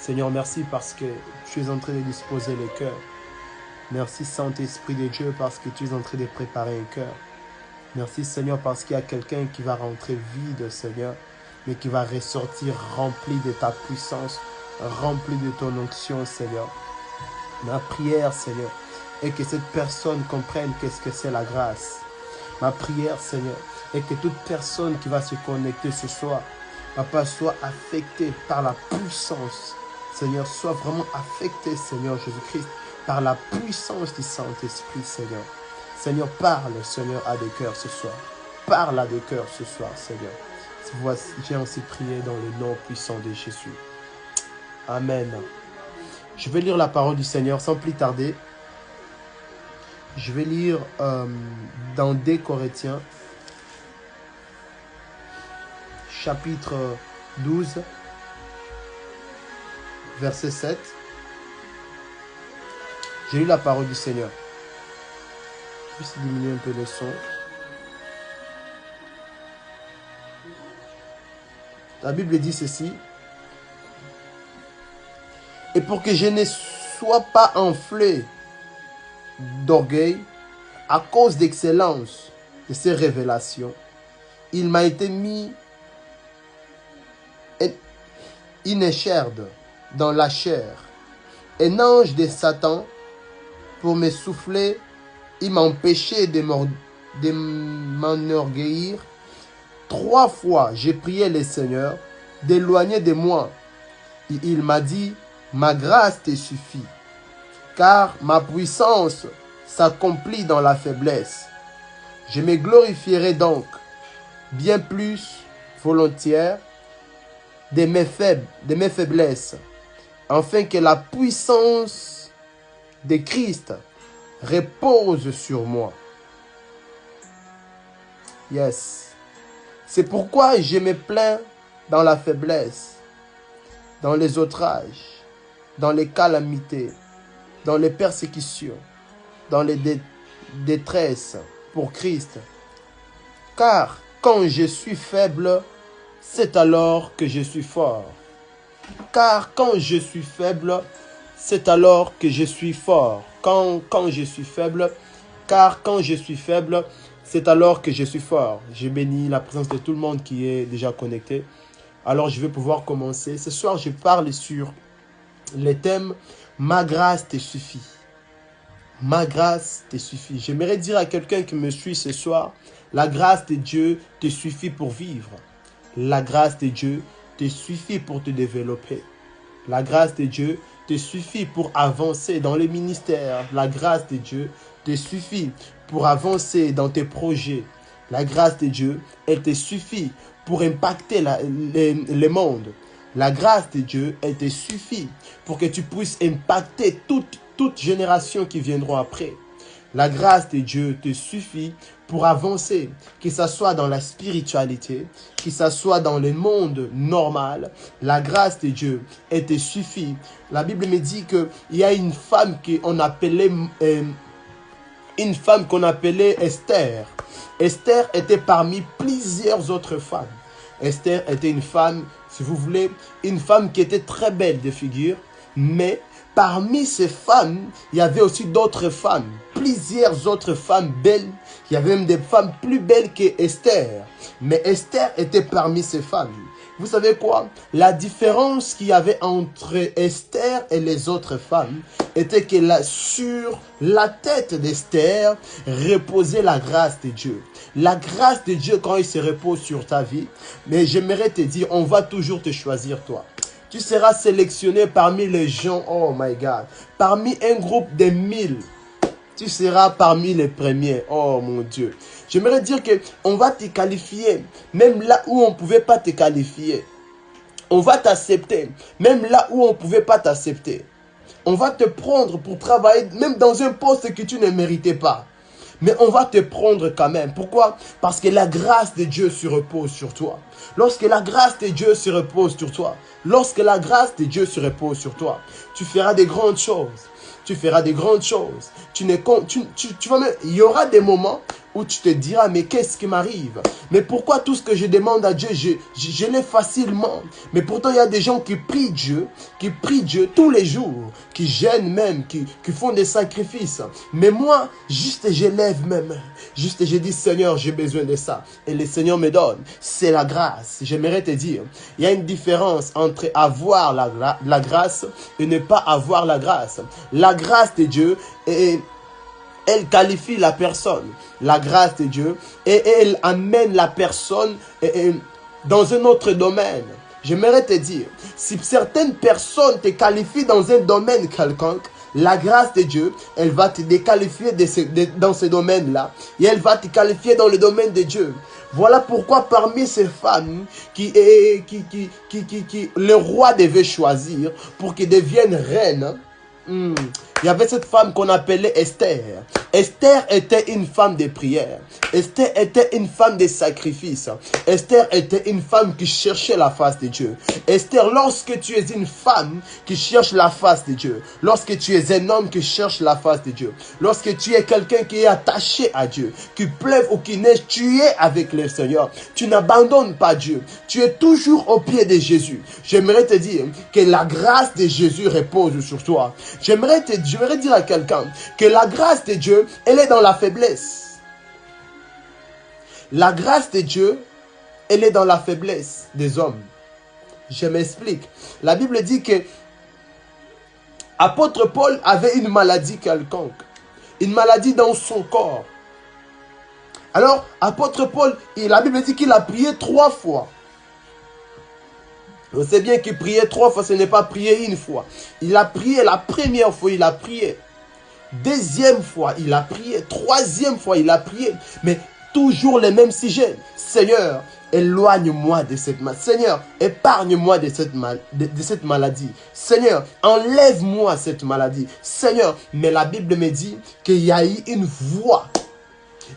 Seigneur, merci parce que tu es en train de disposer les cœurs. Merci Saint-Esprit de Dieu parce que tu es en train de préparer un cœur. Merci Seigneur parce qu'il y a quelqu'un qui va rentrer vide, Seigneur, mais qui va ressortir rempli de ta puissance, rempli de ton onction, Seigneur. Ma prière, Seigneur, est que cette personne comprenne qu'est-ce que c'est la grâce. Ma prière, Seigneur, est que toute personne qui va se connecter ce soir, Papa, soit affectée par la puissance, Seigneur, soit vraiment affectée, Seigneur Jésus-Christ, par la puissance du Saint-Esprit, Seigneur. Seigneur, parle, Seigneur, à des cœurs ce soir. Parle à des cœurs ce soir, Seigneur. Voici, j'ai ainsi prié dans le nom puissant de Jésus. Amen. Je vais lire la parole du Seigneur sans plus tarder. Je vais lire dans 2 Corinthiens, chapitre 12, verset 7. J'ai lu la parole du Seigneur. Je vais diminuer un peu le son. La Bible dit ceci. Et pour que je ne sois pas enflé d'orgueil à cause d'excellence de ces révélations, il m'a été mis une écharde dans la chair, un ange de Satan pour me souffler. Il m'a empêché de m'enorgueillir. 3 fois, j'ai prié le Seigneur d'éloigner de moi. Et il m'a dit, ma grâce te suffit, car ma puissance s'accomplit dans la faiblesse. Je me glorifierai donc bien plus volontiers de mes faiblesses, afin que la puissance de Christ repose sur moi. Yes. C'est pourquoi je me plains dans la faiblesse, dans les outrages, dans les calamités, dans les persécutions, dans les détresses pour Christ. Car quand je suis faible, c'est alors que je suis fort. Car quand je suis faible, c'est alors que je suis fort. Quand je suis faible, car quand je suis faible, c'est alors que je suis fort. Je bénis la présence de tout le monde qui est déjà connecté. Alors je vais pouvoir commencer. Ce soir, je parle sur le thème « Ma grâce te suffit ». Ma grâce te suffit. J'aimerais dire à quelqu'un qui me suit ce soir, la grâce de Dieu te suffit pour vivre. La grâce de Dieu te suffit pour te développer. La grâce de Dieu te suffit pour avancer dans les ministères. La grâce de Dieu te suffit pour avancer dans tes projets. La grâce de Dieu, elle te suffit pour impacter le monde. La grâce de Dieu, elle te suffit pour que tu puisses impacter toute génération qui viendront après. La grâce de Dieu te suffit pour avancer, que ce soit dans la spiritualité, que ce soit dans le monde normal. La grâce de Dieu, elle te suffit. La Bible me dit qu'il y a une femme qu'on appelait Esther. Esther était parmi plusieurs autres femmes. Esther était une femme, si vous voulez, une femme qui était très belle de figure, mais parmi ces femmes, il y avait aussi d'autres femmes, plusieurs autres femmes belles. Il y avait même des femmes plus belles qu'Esther. Mais Esther était parmi ces femmes. Vous savez quoi? La différence qu'il y avait entre Esther et les autres femmes était que sur la tête d'Esther reposait la grâce de Dieu. La grâce de Dieu, quand il se repose sur ta vie, mais j'aimerais te dire, on va toujours te choisir toi. Tu seras sélectionné parmi les gens, oh my God, parmi un groupe de 1000. Tu seras parmi les premiers, oh mon Dieu. J'aimerais dire qu'on va te qualifier, même là où on ne pouvait pas te qualifier. On va t'accepter, même là où on ne pouvait pas t'accepter. On va te prendre pour travailler, même dans un poste que tu ne méritais pas. Mais on va te prendre quand même. Pourquoi? Parce que la grâce de Dieu se repose sur toi. Lorsque la grâce de Dieu se repose sur toi, lorsque la grâce de Dieu se repose sur toi, tu feras des grandes choses. Tu feras des grandes choses. Il y aura des moments où tu te diras, mais qu'est-ce qui m'arrive? Mais pourquoi tout ce que je demande à Dieu, je l'ai facilement? Mais pourtant, il y a des gens qui prient Dieu tous les jours, qui gênent même, qui font des sacrifices. Mais moi, juste je lève mes mains, juste je dis, Seigneur, j'ai besoin de ça. Et le Seigneur me donne. C'est la grâce. J'aimerais te dire, il y a une différence entre avoir la grâce et ne pas avoir la grâce. La grâce de Dieu, elle qualifie la personne. La grâce de Dieu, et elle amène la personne dans un autre domaine. J'aimerais te dire, si certaines personnes te qualifient dans un domaine quelconque, la grâce de Dieu, elle va te déqualifier dans ce domaine-là. Et elle va te qualifier dans le domaine de Dieu. Voilà pourquoi parmi ces femmes le roi devait choisir pour qu'elle devienne reine, il y avait cette femme qu'on appelait Esther. Esther était une femme de prière. Esther était une femme de sacrifice. Esther était une femme qui cherchait la face de Dieu. Esther, lorsque tu es une femme qui cherche la face de Dieu, lorsque tu es un homme qui cherche la face de Dieu, lorsque tu es quelqu'un qui est attaché à Dieu, qu'il pleuve ou qu'il neige, tu es avec le Seigneur. Tu n'abandonnes pas Dieu. Tu es toujours au pied de Jésus. J'aimerais te dire que la grâce de Jésus repose sur toi. J'aimerais dire à quelqu'un que la grâce de Dieu, elle est dans la faiblesse. La grâce de Dieu, elle est dans la faiblesse des hommes. Je m'explique. La Bible dit que apôtre Paul avait une maladie quelconque. Une maladie dans son corps. Alors, apôtre Paul, la Bible dit qu'il a prié 3 fois. On sait bien qu'il priait 3 fois, ce n'est pas prier une fois. Il a prié la première fois, il a prié. Deuxième fois, il a prié. Troisième fois, il a prié. Mais toujours les mêmes sujets. Seigneur, éloigne-moi de cette maladie. Seigneur, épargne-moi de cette maladie. Seigneur, enlève-moi cette maladie. Seigneur, mais la Bible me dit qu'il y a eu une voix.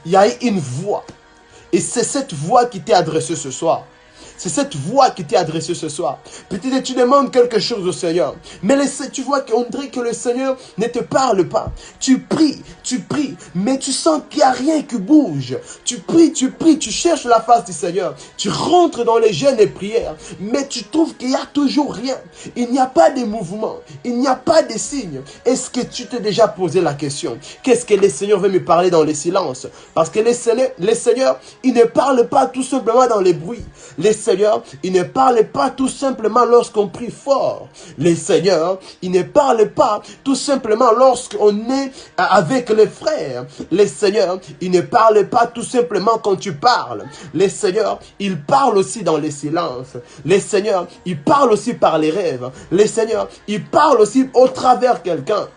Il y a eu une voix. Et c'est cette voix qui t'est adressée ce soir. C'est cette voix qui t'est adressée ce soir. Peut-être tu demandes quelque chose au Seigneur. Mais tu vois qu'on dirait que le Seigneur ne te parle pas. Tu pries. Mais tu sens qu'il n'y a rien qui bouge. Tu pries, tu cherches la face du Seigneur. Tu rentres dans les jeûnes et prières. Mais tu trouves qu'il n'y a toujours rien. Il n'y a pas de mouvement. Il n'y a pas de signe. Est-ce que tu t'es déjà posé la question? Qu'est-ce que le Seigneur veut me parler dans le silence? Parce que le Seigneur, il ne parle pas tout simplement dans les bruits. Le Seigneur, il ne parle pas tout simplement lorsqu'on prie fort. Le Seigneur, il ne parle pas tout simplement lorsqu'on est avec les frères. Le Seigneur, il ne parle pas tout simplement quand tu parles. Le Seigneur, il parle aussi dans les silences. Le Seigneur, il parle aussi par les rêves. Le Seigneur, il parle aussi au travers quelqu'un.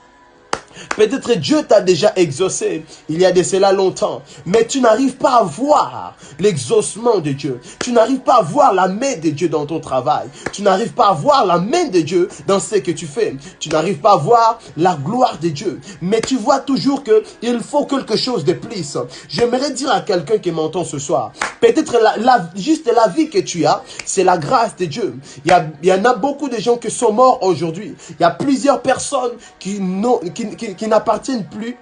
Peut-être Dieu t'a déjà exaucé il y a de cela longtemps, mais tu n'arrives pas à voir l'exaucement de Dieu. Tu n'arrives pas à voir la main de Dieu dans ton travail. Tu n'arrives pas à voir la main de Dieu dans ce que tu fais. Tu n'arrives pas à voir la gloire de Dieu. Mais tu vois toujours qu'il faut quelque chose de plus. J'aimerais dire à quelqu'un qui m'entend ce soir, peut-être juste la vie que tu as, c'est la grâce de Dieu. Il y en a beaucoup de gens qui sont morts aujourd'hui. Il y a plusieurs personnes qui n'appartiennent plus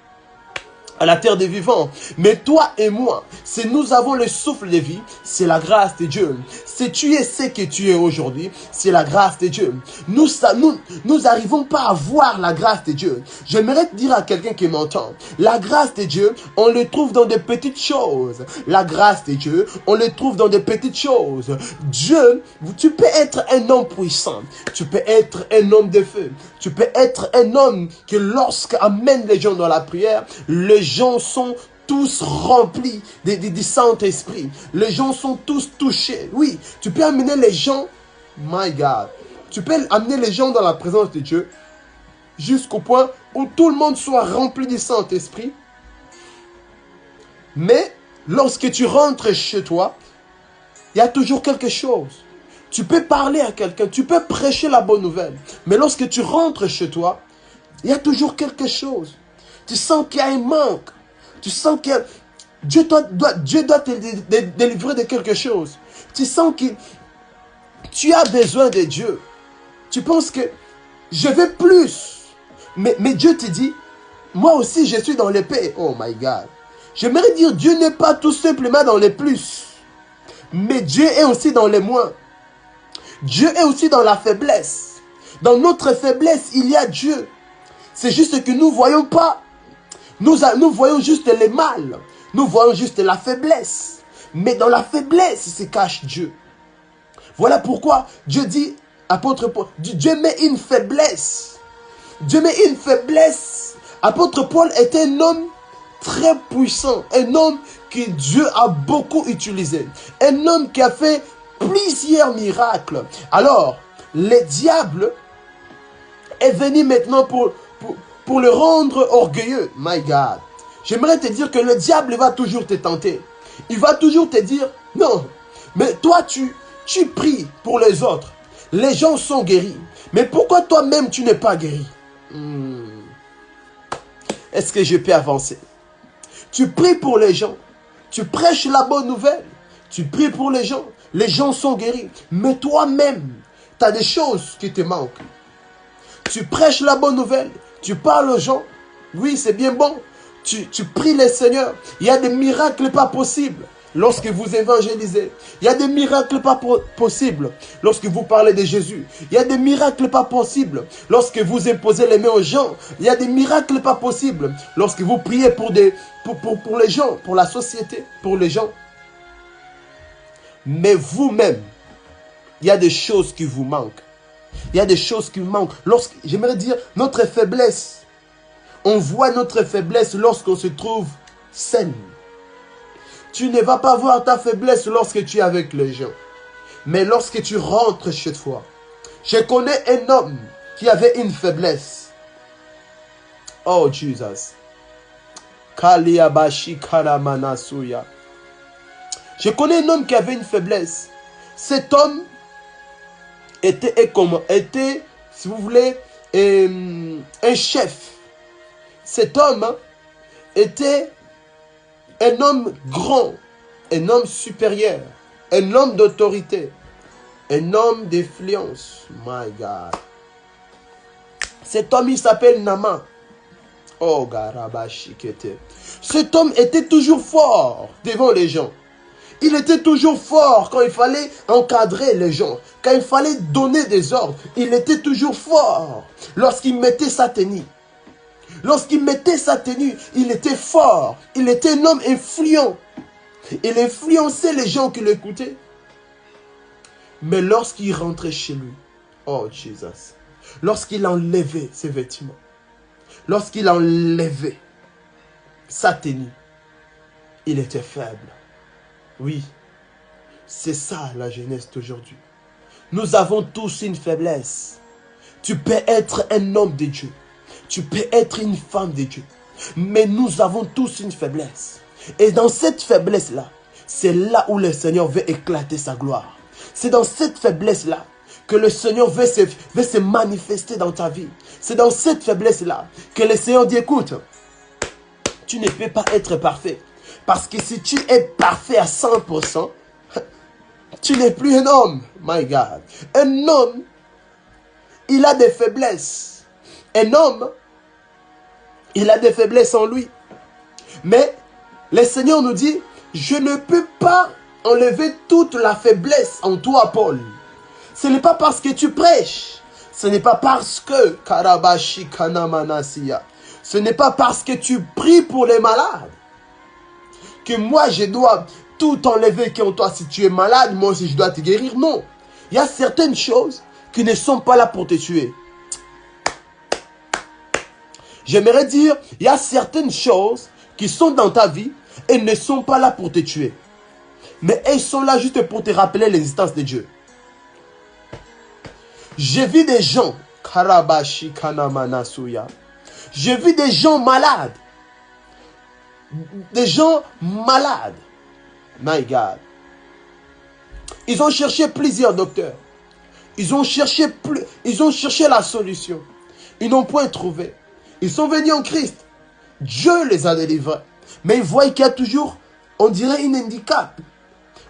à la terre des vivants. Mais toi et moi, si nous avons le souffle de vie, c'est la grâce de Dieu. Si tu es ce que tu es aujourd'hui, c'est la grâce de Dieu. Nous n'arrivons pas à voir la grâce de Dieu. J'aimerais te dire à quelqu'un qui m'entend, la grâce de Dieu, on le trouve dans des petites choses. La grâce de Dieu, on le trouve dans des petites choses. Dieu, tu peux être un homme puissant. Tu peux être un homme de feu. Tu peux être un homme qui, lorsqu'amène les gens dans la prière, les gens sont tous remplis du Saint-Esprit. Les gens sont tous touchés. Oui, tu peux amener les gens, my God, tu peux amener les gens dans la présence de Dieu jusqu'au point où tout le monde soit rempli du Saint-Esprit. Mais lorsque tu rentres chez toi, il y a toujours quelque chose. Tu peux parler à quelqu'un, tu peux prêcher la bonne nouvelle. Mais lorsque tu rentres chez toi, il y a toujours quelque chose. Tu sens qu'il y a un manque. Tu sens que Dieu doit te délivrer de quelque chose. Tu sens que tu as besoin de Dieu. Tu penses que je veux plus. Mais Dieu te dit, moi aussi je suis dans l'épée. Oh my God. J'aimerais dire, Dieu n'est pas tout simplement dans les plus, mais Dieu est aussi dans les moins. Dieu est aussi dans la faiblesse. Dans notre faiblesse, il y a Dieu. C'est juste que nous ne voyons pas. Nous voyons juste les mal. Nous voyons juste la faiblesse. Mais dans la faiblesse, se cache Dieu. Voilà pourquoi Dieu dit, apôtre Paul, Dieu met une faiblesse. Dieu met une faiblesse. Apôtre Paul est un homme très puissant. Un homme que Dieu a beaucoup utilisé. Un homme qui a fait plusieurs miracles. Alors, le diable est venu maintenant pour le rendre orgueilleux. My God. J'aimerais te dire que le diable va toujours te tenter. Il va toujours te dire, non, mais toi tu pries pour les autres. Les gens sont guéris. Mais pourquoi toi-même tu n'es pas guéri? Est-ce que je peux avancer? Tu pries pour les gens. Tu prêches la bonne nouvelle. Tu pries pour les gens sont guéris. Mais toi-même, tu as des choses qui te manquent. Tu prêches la bonne nouvelle. Tu parles aux gens. Oui, c'est bien bon. Tu pries les seigneurs. Il y a des miracles pas possibles lorsque vous évangélisez. Il y a des miracles pas possibles lorsque vous parlez de Jésus. Il y a des miracles pas possibles lorsque vous imposez les mains aux gens. Il y a des miracles pas possibles lorsque vous priez pour les gens, pour la société, pour les gens. Mais vous-même, il y a des choses qui vous manquent. Il y a des choses qui manquent. J'aimerais dire, notre faiblesse. On voit notre faiblesse lorsqu'on se trouve seul. Tu ne vas pas voir ta faiblesse lorsque tu es avec les gens. Mais lorsque tu rentres chez toi. Je connais un homme qui avait une faiblesse. Oh Jesus. Kaliabashi Karamanasuya. Je connais un homme qui avait une faiblesse. Cet homme était, si vous voulez, un chef. Cet homme était un homme grand, un homme supérieur, un homme d'autorité, un homme d'influence. My God. Cet homme, il s'appelle Naaman. Oh, Garabashikete. Cet homme était toujours fort devant les gens. Il était toujours fort quand il fallait encadrer les gens, quand il fallait donner des ordres. Il était toujours fort lorsqu'il mettait sa tenue. Lorsqu'il mettait sa tenue, il était fort. Il était un homme influent. Il influençait les gens qui l'écoutaient. Mais lorsqu'il rentrait chez lui, oh Jesus, lorsqu'il enlevait ses vêtements, lorsqu'il enlevait sa tenue, il était faible. Oui, c'est ça la jeunesse d'aujourd'hui. Nous avons tous une faiblesse. Tu peux être un homme de Dieu. Tu peux être une femme de Dieu. Mais nous avons tous une faiblesse. Et dans cette faiblesse-là, c'est là où le Seigneur veut éclater sa gloire. C'est dans cette faiblesse-là que le Seigneur veut se manifester dans ta vie. C'est dans cette faiblesse-là que le Seigneur dit, écoute, tu ne peux pas être parfait. Parce que si tu es parfait à 100%, tu n'es plus un homme. My God. Un homme, il a des faiblesses. Un homme, il a des faiblesses en lui. Mais le Seigneur nous dit, je ne peux pas enlever toute la faiblesse en toi, Paul. Ce n'est pas parce que tu prêches. Ce n'est pas parce que Karabashi Kanamanasiya. Ce n'est pas parce que tu pries pour les malades que moi je dois tout enlever qui en toi. Si tu es malade, moi aussi je dois te guérir. Non. Il y a certaines choses qui ne sont pas là pour te tuer. J'aimerais dire, il y a certaines choses qui sont dans ta vie et ne sont pas là pour te tuer. Mais elles sont là juste pour te rappeler l'existence de Dieu. J'ai vu des gens, Karabashi Kanamanasuya. J'ai vu des gens malades. Des gens malades. My God. Ils ont cherché plusieurs docteurs. Ils ont cherché la solution. Ils n'ont point trouvé. Ils sont venus en Christ. Dieu les a délivrés. Mais ils voient qu'il y a toujours, on dirait, un handicap.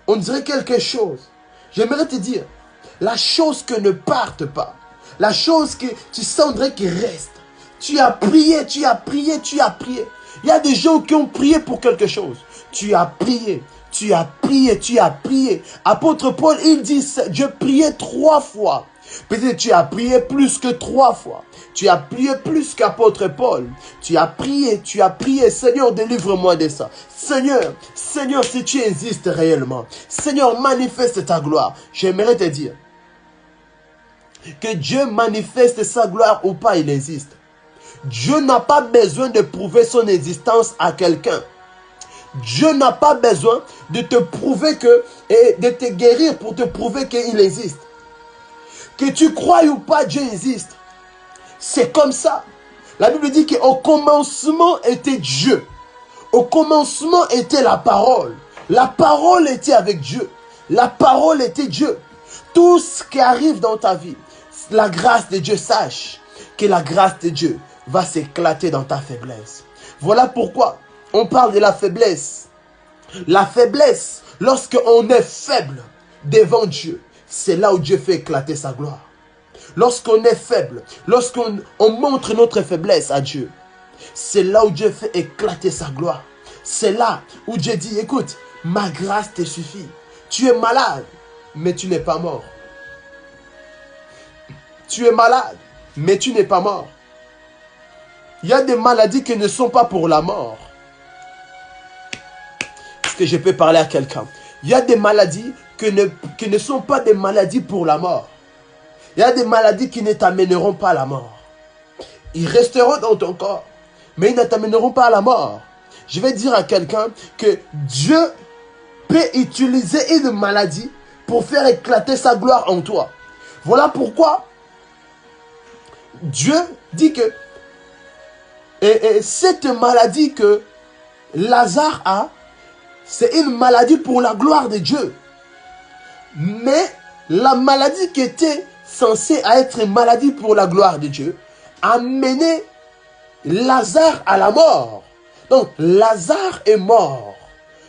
On dirait quelque chose. J'aimerais te dire, la chose que ne parte pas, la chose que tu sens qu'il reste. Tu as prié, tu as prié, tu as prié. Il y a des gens qui ont prié pour quelque chose. Tu as prié, tu as prié, tu as prié. Apôtre Paul, il dit, je priais 3 fois. Peut-être tu as prié plus que 3 fois. Tu as prié plus qu'apôtre Paul. Tu as prié, Seigneur, délivre-moi de ça. Seigneur, si tu existes réellement, Seigneur, manifeste ta gloire. J'aimerais te dire que Dieu manifeste sa gloire ou pas, il existe. Dieu n'a pas besoin de prouver son existence à quelqu'un. Dieu n'a pas besoin de te prouver et de te guérir pour te prouver qu'il existe. Que tu crois ou pas, Dieu existe. C'est comme ça. La Bible dit qu'au commencement était Dieu. Au commencement était la parole. La parole était avec Dieu. La parole était Dieu. Tout ce qui arrive dans ta vie, la grâce de Dieu, sache que la grâce de Dieu va s'éclater dans ta faiblesse. Voilà pourquoi on parle de la faiblesse. La faiblesse, lorsqu'on est faible devant Dieu, c'est là où Dieu fait éclater sa gloire. Lorsqu'on est faible, lorsqu'on montre notre faiblesse à Dieu, c'est là où Dieu fait éclater sa gloire. C'est là où Dieu dit, écoute, ma grâce te suffit. Tu es malade, mais tu n'es pas mort. Tu es malade, mais tu n'es pas mort. Il y a des maladies qui ne sont pas pour la mort. Est-ce que je peux parler à quelqu'un? Il y a des maladies qui ne sont pas des maladies pour la mort. Il y a des maladies qui ne t'amèneront pas à la mort. Ils resteront dans ton corps, mais ils ne t'amèneront pas à la mort. Je vais dire à quelqu'un que Dieu peut utiliser une maladie pour faire éclater sa gloire en toi. Voilà pourquoi Dieu dit que cette maladie que Lazare a, c'est une maladie pour la gloire de Dieu. Mais la maladie qui était censée être une maladie pour la gloire de Dieu a mené Lazare à la mort. Donc Lazare est mort.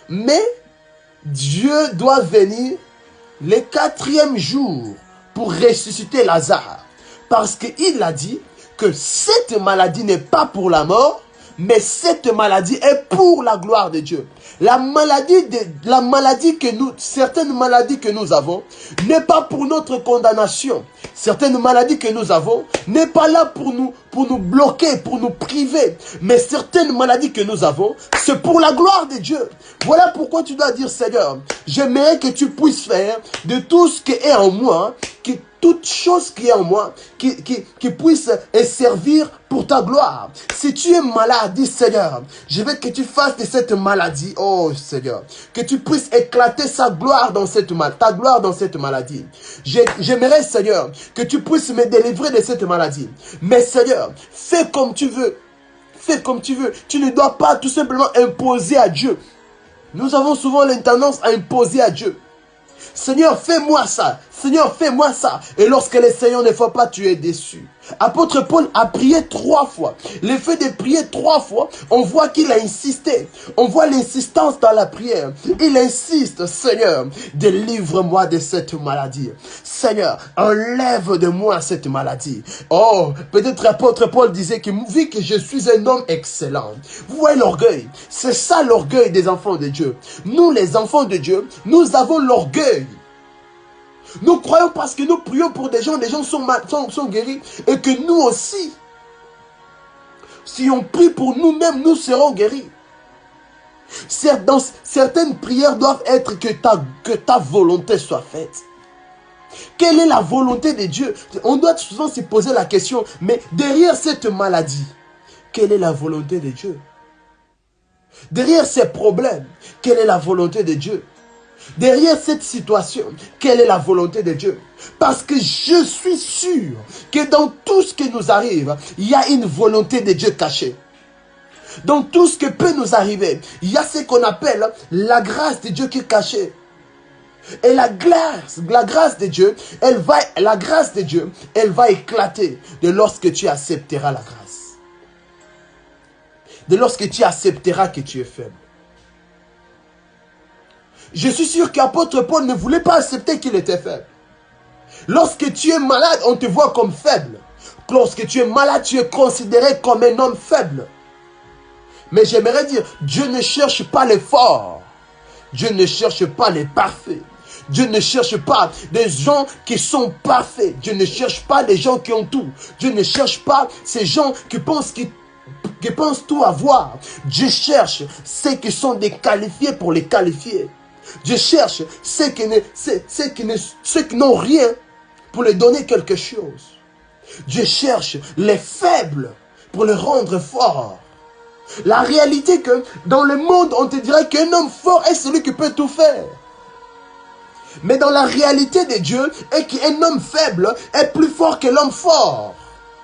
Mais Dieu doit venir le 4e jour pour ressusciter Lazare. Parce qu'il a dit que cette maladie n'est pas pour la mort, mais cette maladie est pour la gloire de Dieu. Certaines maladies que nous avons n'est pas pour notre condamnation. Certaines maladies que nous avons n'est pas là pour nous bloquer, pour nous priver. Mais certaines maladies que nous avons, c'est pour la gloire de Dieu. Voilà pourquoi tu dois dire, Seigneur, j'aimerais que tu puisses faire de tout ce qui est en moi, toute chose qui est en moi, qui puisse servir pour ta gloire. Si tu es malade, dis Seigneur, je veux que tu fasses de cette maladie, oh Seigneur, que tu puisses éclater ta gloire dans cette maladie. J'aimerais, Seigneur, que tu puisses me délivrer de cette maladie. Mais Seigneur, fais comme tu veux. Fais comme tu veux. Tu ne dois pas tout simplement imposer à Dieu. Nous avons souvent la tendance à imposer à Dieu. Seigneur, fais-moi ça. Seigneur, fais-moi ça. Et lorsque le Seigneur ne fait pas, tu es déçu. Apôtre Paul a prié 3 fois. Le fait de prier 3 fois, on voit qu'il a insisté. On voit l'insistance dans la prière. Il insiste, Seigneur, délivre-moi de cette maladie. Seigneur, enlève de moi cette maladie. Oh, peut-être apôtre Paul disait que vu que je suis un homme excellent. Vous voyez l'orgueil. C'est ça l'orgueil des enfants de Dieu. Nous, les enfants de Dieu, nous avons l'orgueil. Nous croyons parce que nous prions pour des gens sont guéris et que nous aussi, si on prie pour nous-mêmes, nous serons guéris. Certaines prières doivent être que ta volonté soit faite. Quelle est la volonté de Dieu? On doit souvent se poser la question, mais derrière cette maladie, quelle est la volonté de Dieu? Derrière ces problèmes, quelle est la volonté de Dieu? Derrière cette situation, quelle est la volonté de Dieu? Parce que je suis sûr que dans tout ce qui nous arrive, il y a une volonté de Dieu cachée. Dans tout ce qui peut nous arriver, il y a ce qu'on appelle la grâce de Dieu qui est cachée. Et la grâce de Dieu, elle va éclater de lorsque tu accepteras la grâce. De lorsque tu accepteras que tu es faible. Je suis sûr qu'apôtre Paul ne voulait pas accepter qu'il était faible. Lorsque tu es malade, on te voit comme faible. Lorsque tu es malade, tu es considéré comme un homme faible. Mais j'aimerais dire, Dieu ne cherche pas les forts. Dieu ne cherche pas les parfaits. Dieu ne cherche pas des gens qui sont parfaits. Dieu ne cherche pas les gens qui ont tout. Dieu ne cherche pas ces gens qui pensent tout avoir. Dieu cherche ceux qui sont déqualifiés pour les qualifier. Dieu cherche ceux qui n'ont rien pour leur donner quelque chose. Dieu cherche les faibles pour les rendre forts. La réalité que dans le monde, on te dirait qu'un homme fort est celui qui peut tout faire. Mais dans la réalité de Dieu, est qu'un homme faible est plus fort que l'homme fort.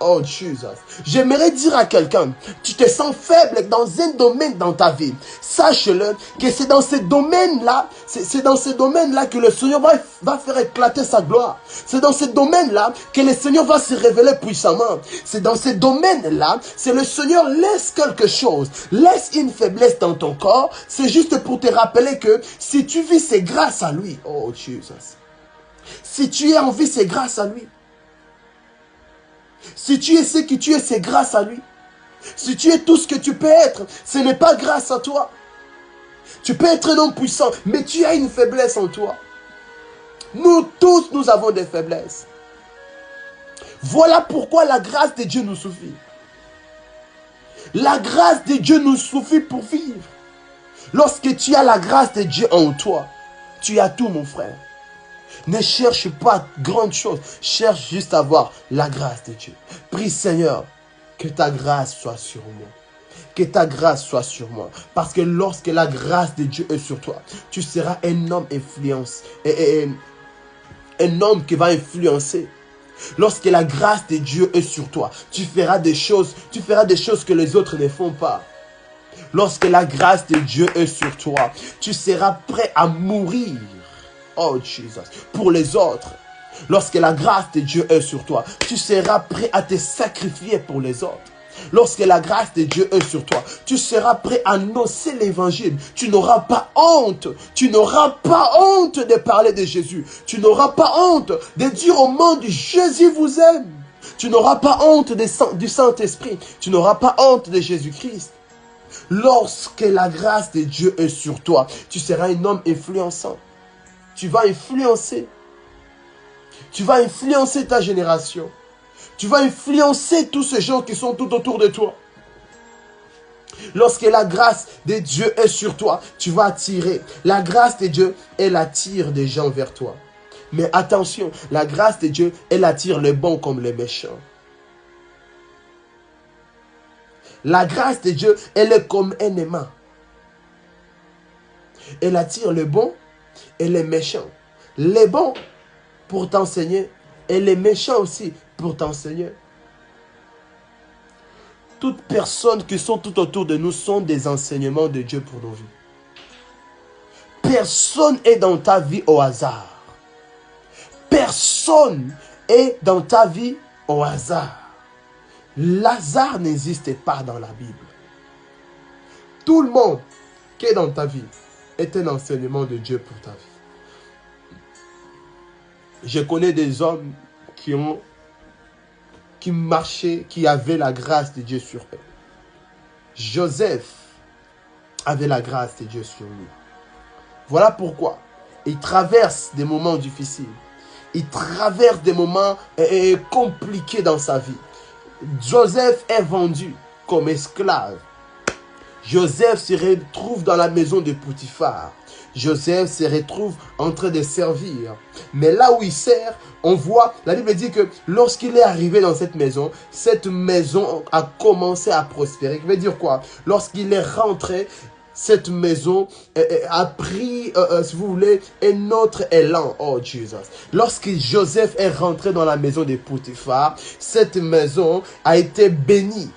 Oh Jesus. J'aimerais dire à quelqu'un, tu te sens faible dans un domaine dans ta vie. Sache-le que c'est dans ce domaine-là, c'est dans ce domaine-là que le Seigneur va faire éclater sa gloire. C'est dans ce domaine-là que le Seigneur va se révéler puissamment. C'est dans ce domaine-là, c'est le Seigneur laisse quelque chose, laisse une faiblesse dans ton corps. C'est juste pour te rappeler que si tu vis, c'est grâce à lui. Oh Jesus. Si tu es en vie, c'est grâce à lui. Si tu es ce que tu es, c'est grâce à lui. Si tu es tout ce que tu peux être, ce n'est pas grâce à toi. Tu peux être un homme puissant, mais tu as une faiblesse en toi. Nous tous, nous avons des faiblesses. Voilà pourquoi la grâce de Dieu nous suffit. La grâce de Dieu nous suffit pour vivre. Lorsque tu as la grâce de Dieu en toi, tu as tout, mon frère. Ne cherche pas grande chose. Cherche juste à avoir la grâce de Dieu. Prie Seigneur, que ta grâce soit sur moi. Que ta grâce soit sur moi. Parce que lorsque la grâce de Dieu est sur toi, tu seras un homme influence. Un homme qui va influencer. Lorsque la grâce de Dieu est sur toi, tu feras des choses que les autres ne font pas. Lorsque la grâce de Dieu est sur toi, tu seras prêt à mourir. Oh Jesus, pour les autres. Lorsque la grâce de Dieu est sur toi, tu seras prêt à te sacrifier pour les autres. Lorsque la grâce de Dieu est sur toi, tu seras prêt à annoncer l'évangile. Tu n'auras pas honte. Tu n'auras pas honte de parler de Jésus. Tu n'auras pas honte de dire au monde, Jésus vous aime. Tu n'auras pas honte du Saint-Esprit. Tu n'auras pas honte de Jésus-Christ. Lorsque la grâce de Dieu est sur toi, tu seras un homme influençant. Tu vas influencer. Tu vas influencer ta génération. Tu vas influencer tous ces gens qui sont tout autour de toi. Lorsque la grâce de Dieu est sur toi, tu vas attirer. La grâce de Dieu, elle attire des gens vers toi. Mais attention, la grâce de Dieu, elle attire les bons comme les méchants. La grâce de Dieu, elle est comme un aimant. Elle attire les bons et les méchants. Les bons pour t'enseigner et les méchants aussi pour t'enseigner. Toutes personnes qui sont tout autour de nous sont des enseignements de Dieu pour nos vies. Personne n'est dans ta vie au hasard. Personne est dans ta vie au hasard. L'hasard n'existe pas dans la Bible. Tout le monde qui est dans ta vie est un enseignement de Dieu pour ta vie. Je connais des hommes qui marchaient, qui avaient la grâce de Dieu sur eux. Joseph avait la grâce de Dieu sur lui. Voilà pourquoi il traverse des moments difficiles. Il traverse des moments compliqués dans sa vie. Joseph est vendu comme esclave. Joseph se retrouve dans la maison de Potiphar. Joseph se retrouve en train de servir. Mais là où il sert, on voit, la Bible dit que lorsqu'il est arrivé dans cette maison a commencé à prospérer. Ça veut dire quoi? Lorsqu'il est rentré, cette maison a pris, si vous voulez, un autre élan. Oh Jesus. Lorsque Joseph est rentré dans la maison de Potiphar, cette maison a été bénie.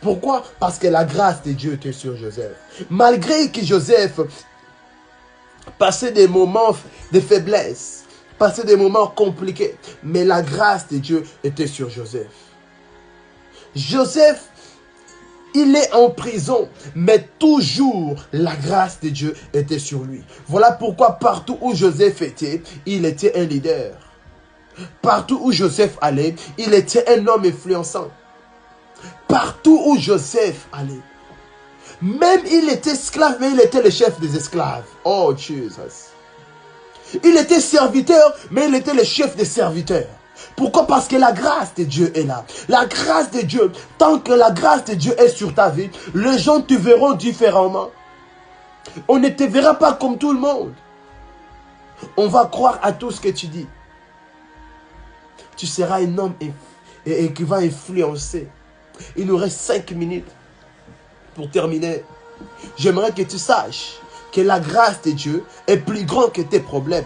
Pourquoi? Parce que la grâce de Dieu était sur Joseph. Malgré que Joseph passait des moments de faiblesse, passait des moments compliqués, mais la grâce de Dieu était sur Joseph. Joseph, il est en prison, mais toujours la grâce de Dieu était sur lui. Voilà pourquoi partout où Joseph était, il était un leader. Partout où Joseph allait, il était un homme influençant. Partout où Joseph allait, Même il était esclave, mais il était le chef des esclaves. Oh, Jesus. Il était serviteur, mais il était le chef des serviteurs. Pourquoi? Parce que la grâce de Dieu est là. La grâce de Dieu, tant que la grâce de Dieu est sur ta vie, les gens te verront différemment. On ne te verra pas comme tout le monde. On va croire à tout ce que tu dis. Tu seras un homme et qui va influencer. Il nous reste 5 minutes pour terminer. J'aimerais que tu saches que la grâce de Dieu est plus grande que tes problèmes.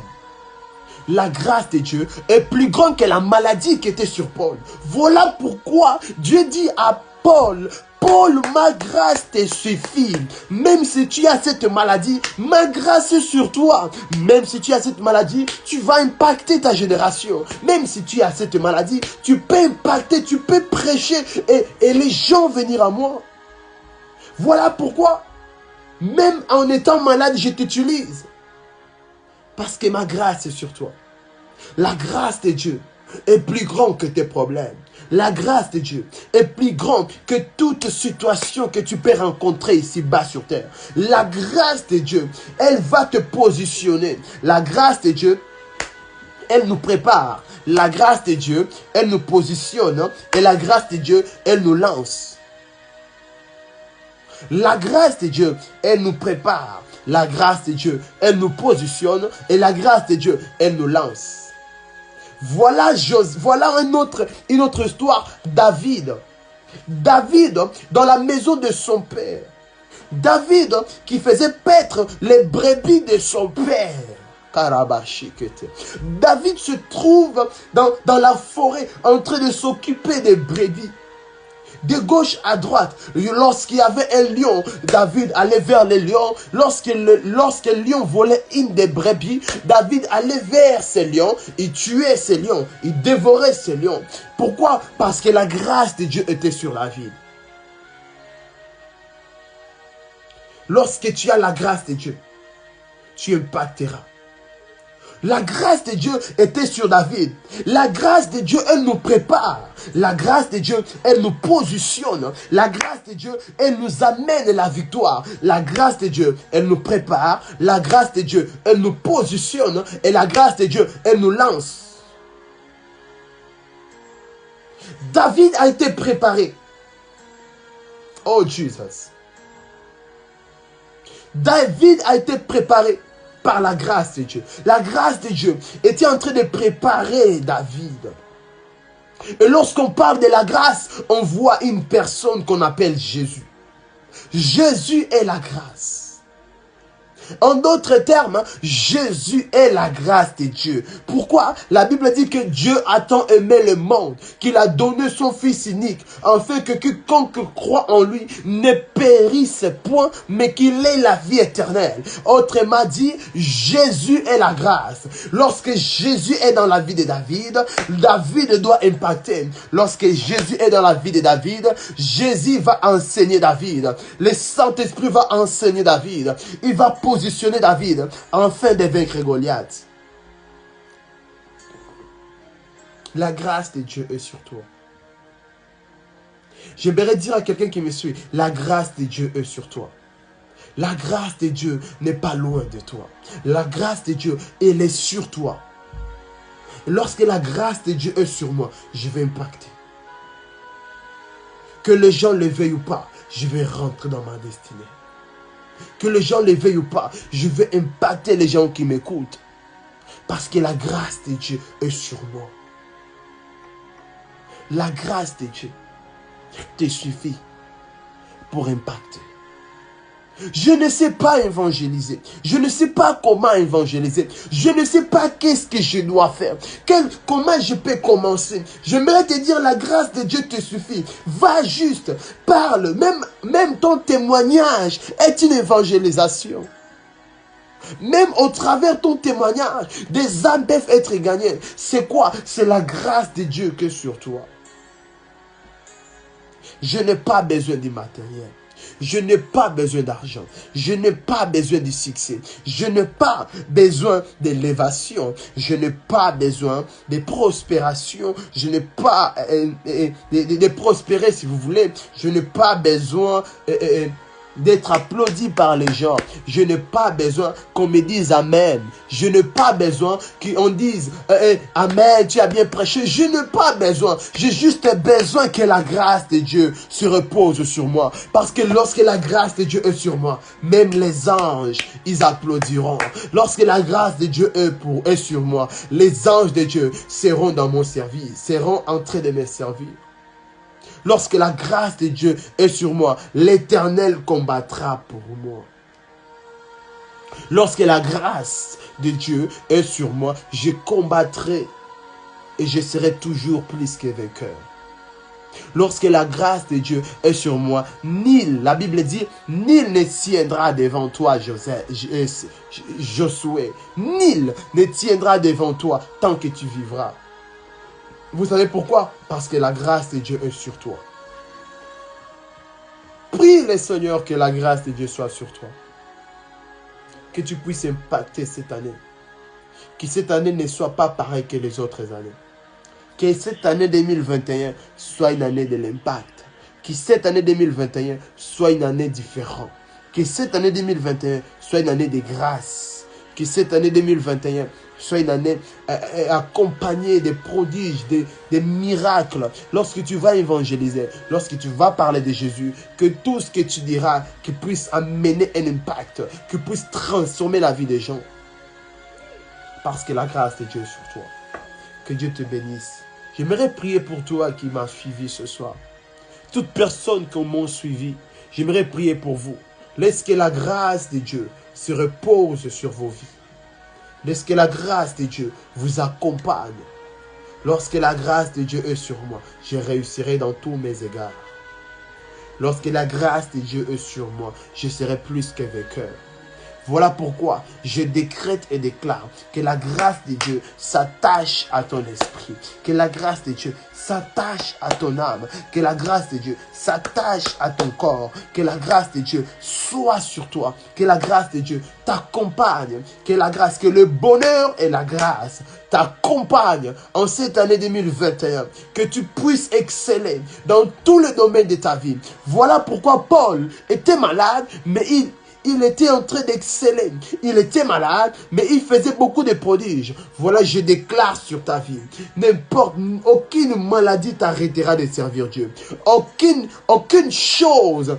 La grâce de Dieu est plus grande que la maladie qui était sur Paul. Voilà pourquoi Dieu dit à Paul, Paul, ma grâce te suffit. Même si tu as cette maladie, ma grâce est sur toi. Même si tu as cette maladie, tu vas impacter ta génération. Même si tu as cette maladie, tu peux impacter, tu peux prêcher et les gens venir à moi. Voilà pourquoi, même en étant malade, je t'utilise. Parce que ma grâce est sur toi. La grâce de Dieu est plus grande que tes problèmes. La grâce de Dieu est plus grande que toute situation que tu peux rencontrer ici-bas sur terre. La grâce de Dieu, elle va te positionner. La grâce de Dieu, elle nous prépare. La grâce de Dieu, elle nous positionne. Et la grâce de Dieu, elle nous lance. La grâce de Dieu, elle nous prépare. La grâce de Dieu, elle nous positionne. Et la grâce de Dieu, elle nous lance. Voilà une autre histoire. David, dans la maison de son père. David qui faisait paître les brebis de son père. David se trouve dans la forêt en train de s'occuper des brebis. De gauche à droite, lorsqu'il y avait un lion, David allait vers le lion. Lorsque le lion volait une des brebis, David allait vers ce lion. Il tuait ce lion, il dévorait ce lion. Pourquoi? Parce que la grâce de Dieu était sur la ville. Lorsque tu as la grâce de Dieu, tu impacteras. La grâce de Dieu était sur David. La grâce de Dieu, elle nous prépare. La grâce de Dieu, elle nous positionne. La grâce de Dieu, elle nous amène la victoire. La grâce de Dieu, elle nous prépare. La grâce de Dieu, elle nous positionne. Et la grâce de Dieu, elle nous lance. David a été préparé. Oh Jesus. David a été préparé par la grâce de Dieu. La grâce de Dieu était en train de préparer David. Et lorsqu'on parle de la grâce, on voit une personne qu'on appelle Jésus. Jésus est la grâce. En d'autres termes, Jésus est la grâce de Dieu. Pourquoi? La Bible dit que Dieu a tant aimé le monde qu'il a donné son Fils unique, afin que quiconque croit en lui ne périsse point, mais qu'il ait la vie éternelle. Autrement dit, Jésus est la grâce. Lorsque Jésus est dans la vie de David, David doit impacter. Lorsque Jésus est dans la vie de David, Jésus va enseigner David. Le Saint-Esprit va enseigner David. Il va positionner David afin de vaincre Goliath. La grâce de Dieu est sur toi. J'aimerais dire à quelqu'un qui me suit, la grâce de Dieu est sur toi. La grâce de Dieu n'est pas loin de toi. La grâce de Dieu, elle est sur toi. Et lorsque la grâce de Dieu est sur moi, je vais impacter. Que les gens le veuillent ou pas, je vais rentrer dans ma destinée. Que les gens le veuillent ou pas, je vais impacter les gens qui m'écoutent. Parce que la grâce de Dieu est sur moi. La grâce de Dieu te suffit pour impacter. Je ne sais pas évangéliser. Je ne sais pas comment évangéliser. Je ne sais pas qu'est-ce que je dois faire. Comment je peux commencer. J'aimerais te dire, la grâce de Dieu te suffit. Va juste, parle. Même ton témoignage est une évangélisation. Même au travers de ton témoignage, des âmes peuvent être gagnées. C'est quoi? C'est la grâce de Dieu qui est sur toi. Je n'ai pas besoin du matériel. Je n'ai pas besoin d'argent. Je n'ai pas besoin de succès. Je n'ai pas besoin d'élévation. Je n'ai pas besoin de prospération. Je n'ai pas de prospérer si vous voulez. Je n'ai pas besoin d'être applaudi par les gens. Je n'ai pas besoin qu'on me dise Amen. Je n'ai pas besoin qu'on dise Amen, tu as bien prêché. Je n'ai pas besoin. J'ai juste besoin que la grâce de Dieu se repose sur moi. Parce que lorsque la grâce de Dieu est sur moi, même les anges, ils applaudiront. Lorsque la grâce de Dieu est sur moi, les anges de Dieu seront dans mon service, seront en train de me servir. Lorsque la grâce de Dieu est sur moi, l'Éternel combattra pour moi. Lorsque la grâce de Dieu est sur moi, je combattrai et je serai toujours plus que vainqueur. Lorsque la grâce de Dieu est sur moi, nul, la Bible dit, nul ne tiendra devant toi, Josué. Nul ne tiendra devant toi tant que tu vivras. Vous savez pourquoi? Parce que la grâce de Dieu est sur toi. Prie le Seigneur que la grâce de Dieu soit sur toi. Que tu puisses impacter cette année. Que cette année ne soit pas pareille que les autres années. Que cette année 2021 soit une année de l'impact. Que cette année 2021 soit une année différente. Que cette année 2021 soit une année de grâce. Que cette année 2021 soit une année accompagnée des prodiges, des miracles. Lorsque tu vas évangéliser, lorsque tu vas parler de Jésus, que tout ce que tu diras, que puisse amener un impact, que puisse transformer la vie des gens. Parce que la grâce de Dieu est sur toi. Que Dieu te bénisse. J'aimerais prier pour toi qui m'as suivi ce soir. Toute personne qui m'a suivi, j'aimerais prier pour vous. Laisse que la grâce de Dieu se repose sur vos vies. Laisse que la grâce de Dieu vous accompagne. Lorsque la grâce de Dieu est sur moi, je réussirai dans tous mes égards. Lorsque la grâce de Dieu est sur moi, je serai plus que vainqueur. Voilà pourquoi je décrète et déclare que la grâce de Dieu s'attache à ton esprit. Que la grâce de Dieu s'attache à ton âme. Que la grâce de Dieu s'attache à ton corps. Que la grâce de Dieu soit sur toi. Que la grâce de Dieu t'accompagne. Que la grâce, que le bonheur et la grâce t'accompagnent en cette année 2021. Que tu puisses exceller dans tous les domaines de ta vie. Voilà pourquoi Paul était malade, mais il était en train d'exceller. Il était malade, mais il faisait beaucoup de prodiges. Voilà, je déclare sur ta vie. Aucune maladie t'arrêtera de servir Dieu. Aucune chose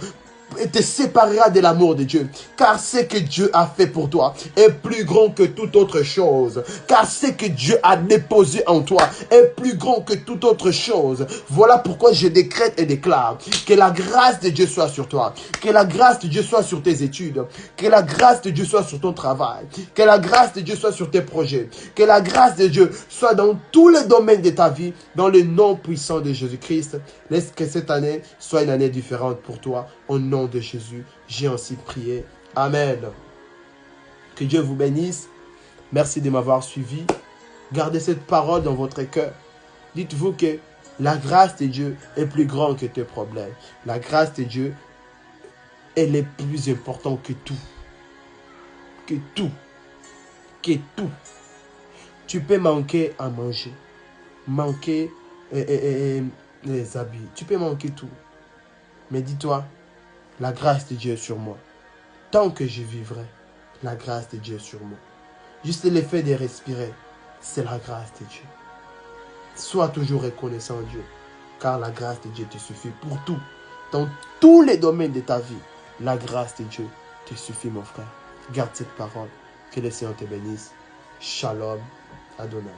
te séparera de l'amour de Dieu. Car ce que Dieu a fait pour toi est plus grand que toute autre chose. Car ce que Dieu a déposé en toi est plus grand que toute autre chose. Voilà pourquoi je décrète et déclare que la grâce de Dieu soit sur toi. Que la grâce de Dieu soit sur tes études. Que la grâce de Dieu soit sur ton travail. Que la grâce de Dieu soit sur tes projets. Que la grâce de Dieu soit dans tous les domaines de ta vie. Dans le nom puissant de Jésus-Christ. Laisse que cette année soit une année différente pour toi. Au nom de Jésus, j'ai ainsi prié. Amen. Que Dieu vous bénisse. Merci de m'avoir suivi. Gardez cette parole dans votre cœur. Dites-vous que la grâce de Dieu est plus grande que tes problèmes. La grâce de Dieu, elle est plus importante que tout. Que tout. Que tout. Tu peux manquer à manger. Manquer les habits. Tu peux manquer tout. Mais dis-toi, la grâce de Dieu est sur moi. Tant que je vivrai, la grâce de Dieu est sur moi. Juste le fait de respirer, c'est la grâce de Dieu. Sois toujours reconnaissant à Dieu, car la grâce de Dieu te suffit pour tout. Dans tous les domaines de ta vie, la grâce de Dieu te suffit, mon frère. Garde cette parole. Que le Seigneur te bénisse. Shalom. Adonai.